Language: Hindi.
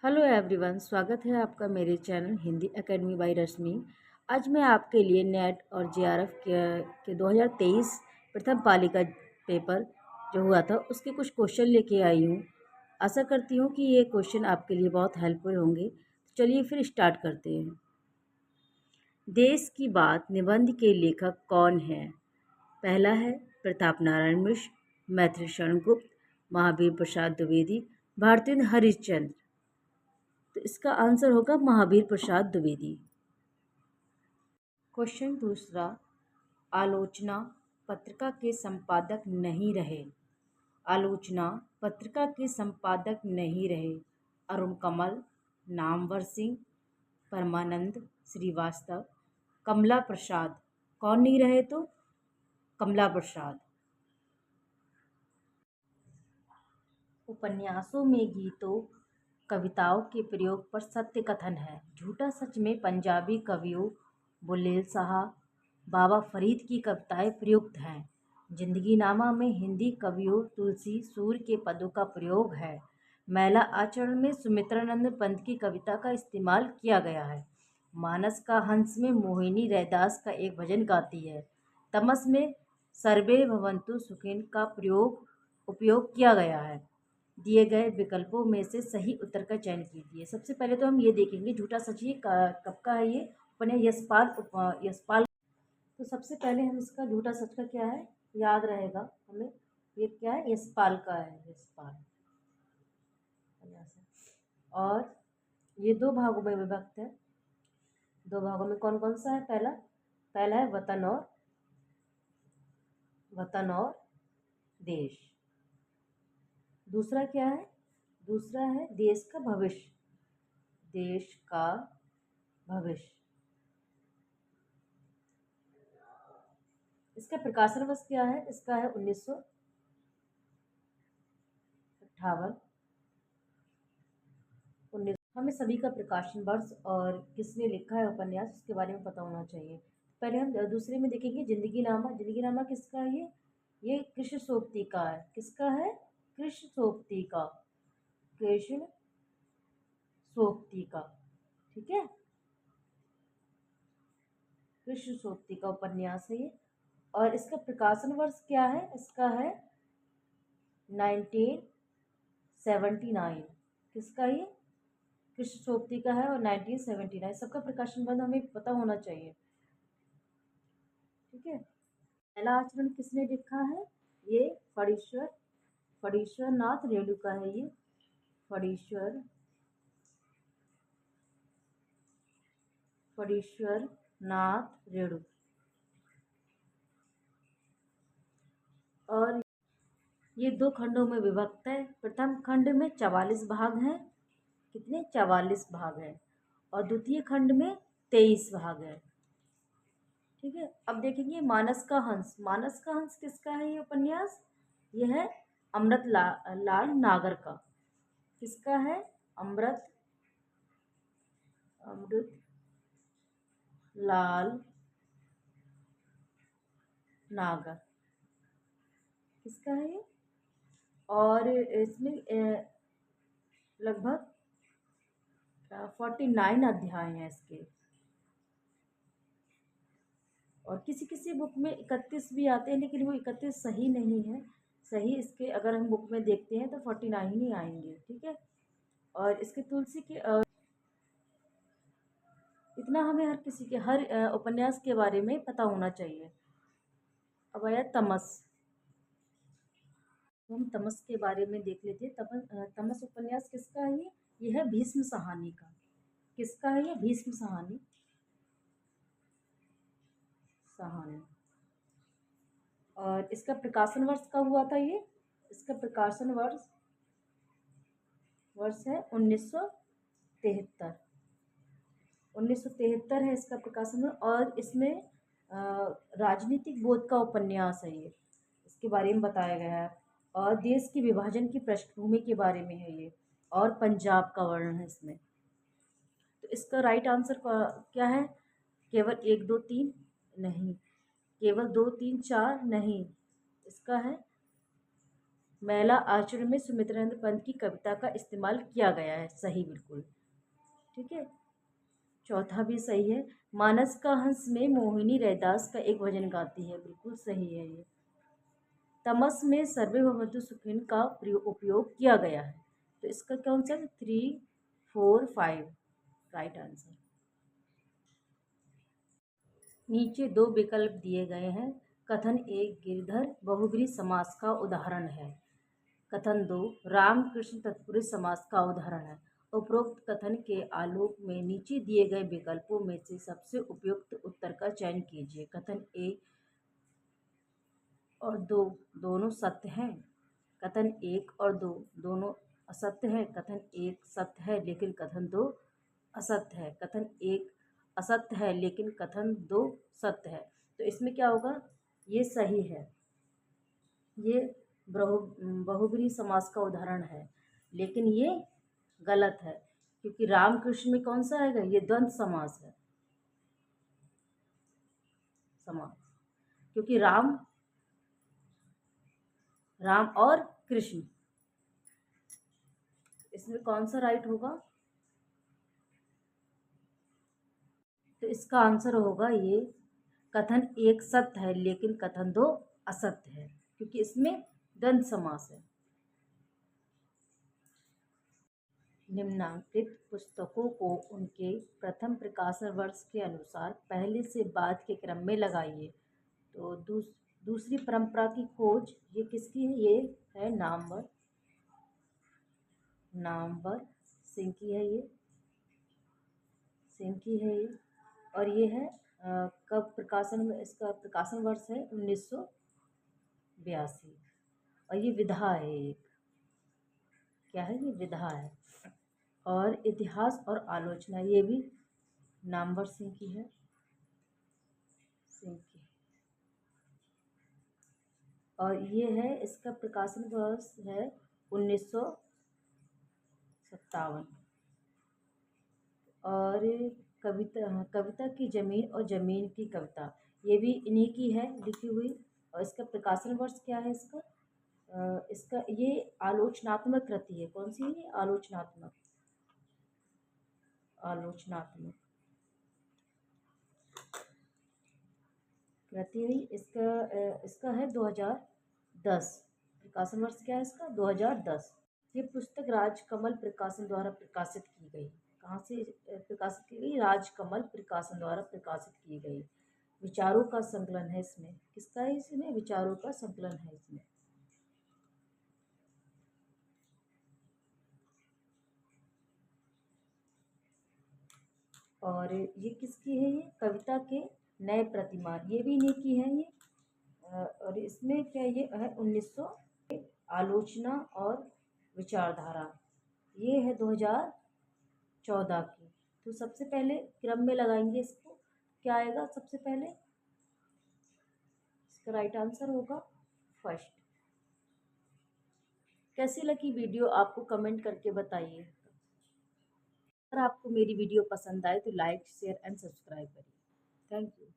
हेलो एवरीवन, स्वागत है आपका मेरे चैनल हिंदी एकेडमी बाय रश्मि। आज मैं आपके लिए नेट और जेआरएफ के 2023 प्रथम पाली का पेपर जो हुआ था उसके कुछ क्वेश्चन लेके आई हूँ। आशा करती हूँ कि ये क्वेश्चन आपके लिए बहुत हेल्पफुल होंगे। चलिए फिर स्टार्ट करते हैं। देश की बात निबंध के लेखक कौन है? पहला है प्रताप नारायण मिश्र, मैथिली शरण गुप्त, महावीर प्रसाद द्विवेदी, भारतेंदु हरिश्चंद्र। तो इसका आंसर होगा महावीर प्रसाद द्विवेदी। क्वेश्चन दूसरा, आलोचना पत्रिका के संपादक नहीं रहे। आलोचना पत्रिका के संपादक नहीं रहे। अरुण कमल, नामवर सिंह, परमानंद श्रीवास्तव, कमला प्रसाद। कौन नहीं रहे? तो कमला प्रसाद। उपन्यासों में गीतों कविताओं के प्रयोग पर सत्य कथन है। झूठा सच में पंजाबी कवियों बुल्ले शाह, बाबा फरीद की कविताएं प्रयुक्त हैं। जिंदगी नामा में हिंदी कवियों तुलसी सूर्य के पदों का प्रयोग है। महिला आचरण में सुमित्रानंद पंत की कविता का इस्तेमाल किया गया है। मानस का हंस में मोहिनी रैदास का एक भजन गाती है। तमस में सर्वे भवन्तु सुखिन का उपयोग किया गया है। दिए गए विकल्पों में से सही उत्तर का चयन कीजिए। सबसे पहले तो हम ये देखेंगे झूठा सच ये कब का है। ये अपने यशपाल। तो सबसे पहले हम इसका झूठा सच का क्या है याद रहेगा हमें। ये क्या है? यशपाल का है। यशपाल। और ये दो भागों में विभक्त है। दो भागों में कौन कौन सा है? पहला है वतन और देश। दूसरा क्या है? दूसरा है देश का भविष्य। देश का भविष्य। इसका प्रकाशन वर्ष क्या है? इसका है 1958। हमें सभी का प्रकाशन वर्ष और किसने लिखा है उपन्यास उसके बारे में पता होना चाहिए। पहले हम दूसरे में देखेंगे जिंदगी नामा। जिंदगी नामा किसका है? ये कृष्ण सोबती का है। किसका है? कृष्ण सोबती का। कृष्ण सोबती का। ठीक है, कृष्ण सोबती का उपन्यास है ये। और इसका प्रकाशन वर्ष क्या है? इसका है 1979। किसका? ये कृष्ण सोबती का है और 1979। सबका प्रकाशन बंद हमें पता होना चाहिए। ठीक है। पहला आचरण किसने लिखा है? ये फणीश्वर नाथ रेणु का है। ये फणीश्वर नाथ रेणु। और ये दो खंडों में विभक्त है। प्रथम खंड में 44 भाग हैं। कितने? 44 भाग हैं। और द्वितीय खंड में 23 भाग है। ठीक है। अब देखेंगे मानस का हंस। मानस का हंस किसका है? ये उपन्यास ये है लाल नागर का। किसका है? अमृत लाल नागर। किसका है ये? और इसमें लगभग 49 अध्याय हैं इसके। और किसी किसी बुक में 31 भी आते हैं, लेकिन वो 31 सही नहीं है। सही इसके अगर हम बुक में देखते हैं तो 49 ही आएंगे। ठीक है। और इसके तुलसी के इतना हमें हर किसी के हर उपन्यास के बारे में पता होना चाहिए। अब आया तमस। तो हम तमस के बारे में देख लेते हैं। तमस उपन्यास किसका है? ये है भीष्म सहानी का। किसका है? ये भीष्म सहानी। और इसका प्रकाशन वर्ष कब हुआ था? ये इसका प्रकाशन वर्ष है 1973। 1973 है इसका प्रकाशन। और इसमें राजनीतिक बोध का उपन्यास है ये। इसके बारे में बताया गया है। और देश के विभाजन की पृष्ठभूमि के बारे में है ये। और पंजाब का वर्णन है इसमें। तो इसका राइट आंसर क्या है? केवल 1 2 3 नहीं, केवल 2 3 4 नहीं। इसका है महिला आचरण में सुमित्रानंद पंत की कविता का इस्तेमाल किया गया है, सही बिल्कुल। ठीक है, चौथा भी सही है। मानस का हंस में मोहिनी रैदास का एक भजन गाती है, बिल्कुल सही है ये। तमस में सर्वे भवन्तु सुखिन का उपयोग किया गया है, तो इसका कौन सा 3, 4, 5 राइट आंसर। नीचे दो विकल्प दिए गए हैं। कथन एक गिरधर बहुब्रीहि समास का उदाहरण है। कथन दो रामकृष्ण तत्पुरुष समास का उदाहरण है। उपरोक्त कथन के आलोक में नीचे दिए गए विकल्पों में से सबसे उपयुक्त उत्तर का चयन कीजिए। कथन एक और दो दोनों सत्य हैं। कथन एक और दो दोनों असत्य है। कथन एक सत्य है लेकिन कथन दो असत्य है। कथन एक असत्य है लेकिन कथन दो सत्य है। तो इसमें क्या होगा, ये सही है, ये बहुब्रीहि समास का उदाहरण है, लेकिन ये गलत है क्योंकि रामकृष्ण में कौन सा आएगा, ये द्वंद्व समास है। समास क्योंकि राम और कृष्ण, इसमें कौन सा राइट होगा, तो इसका आंसर होगा ये कथन एक सत्य है लेकिन कथन दो असत्य है, क्योंकि इसमें द्वंद्व समास है। निम्नांकित पुस्तकों को उनके प्रथम प्रकाशन वर्ष के अनुसार पहले से बाद के क्रम में लगाइए। तो दूसरी परंपरा की खोज, ये किसकी है, ये है नामवर सिंह की है, ये सिंह की है ये। और ये है कब प्रकाशन में, इसका प्रकाशन वर्ष है 1982। और ये विधा है एक, क्या है ये, विधा है। और इतिहास और आलोचना, ये भी नामवर सिंह की है, सिंह की। और ये है, इसका प्रकाशन वर्ष है 1957। और कविता की जमीन और जमीन की कविता, ये भी इन्हीं की है लिखी हुई। और इसका प्रकाशन वर्ष क्या है इसका, इसका ये आलोचनात्मक कृति है। कौन सी है ये, आलोचनात्मक कृति है। इसका है 2010, प्रकाशन वर्ष क्या है इसका, 2010। ये पुस्तक राजकमल प्रकाशन द्वारा प्रकाशित की गई। कहाँ से प्रकाशित की गई, राजकमल प्रकाशन द्वारा प्रकाशित की गई। विचारों का संकलन है इसमें, किसका है, इसमें विचारों का संकलन है इसमें। और ये किसकी है, ये कविता के नए प्रतिमान, ये भी इन्हीं की है ये। और इसमें क्या, ये है 1900। आलोचना और विचारधारा, ये है 2014 की। तो सबसे पहले क्रम में लगाएंगे इसको, क्या आएगा सबसे पहले, इसका राइट आंसर होगा फर्स्ट। कैसी लगी वीडियो आपको कमेंट करके बताइए। अगर आपको मेरी वीडियो पसंद आए तो लाइक शेयर एंड सब्सक्राइब करिए। Thank you.